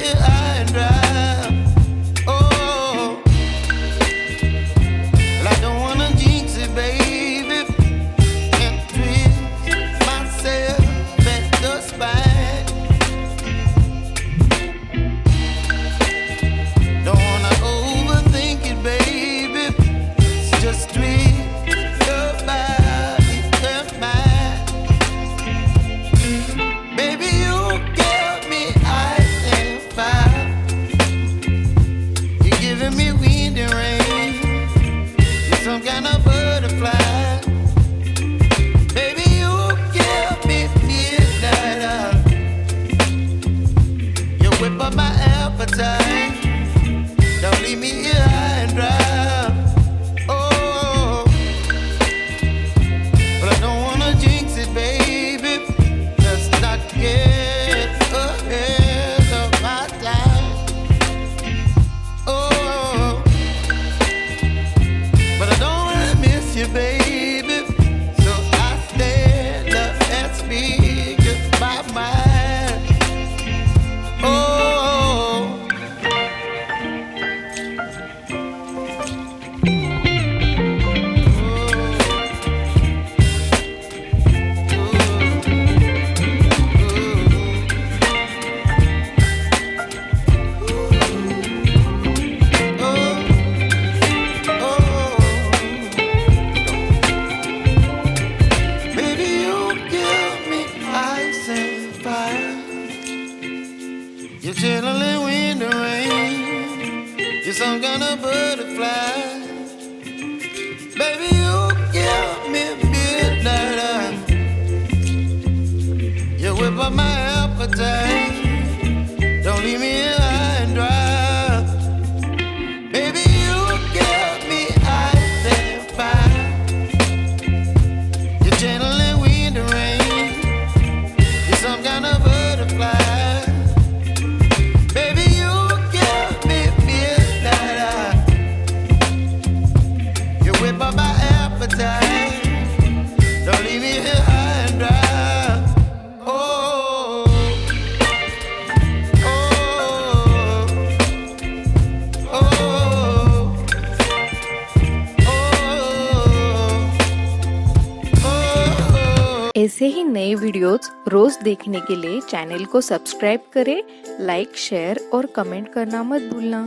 here high and dry. Oh, well, I don't wanna jinx it, baby, and twist myself at the spine. Don't wanna overthink it, baby. It's just twist your body and mine. Baby, you give me ice and fire. You're giving me wind and rain. You're some kind of butterfly. Baby, you give me midnight. You whip up my appetite. Don't leave me here high and dry. Oh, but I don't wanna jinx it, baby. Let's not get ahead of my time. Oh, but I don't wanna miss you, baby. So I stand up and speak just my mind. Oh. Baby, you give me ice and fire. You're chilling wind and rain. You're some kind of butterfly. Baby, you give me midnight. You whip up my appetite. Don't leave me here high and dry. Baby, you give me ice and fire. You're channeling wind and rain. You're some kind of butterfly. Baby, you give me midnight. You whip up my appetite. Don't leave me here high and dry. Oh, oh, oh, oh. ऐसे ही नए videos रोज देखने के लिए channel को subscribe करें, like, share और comment करना मत भूलना।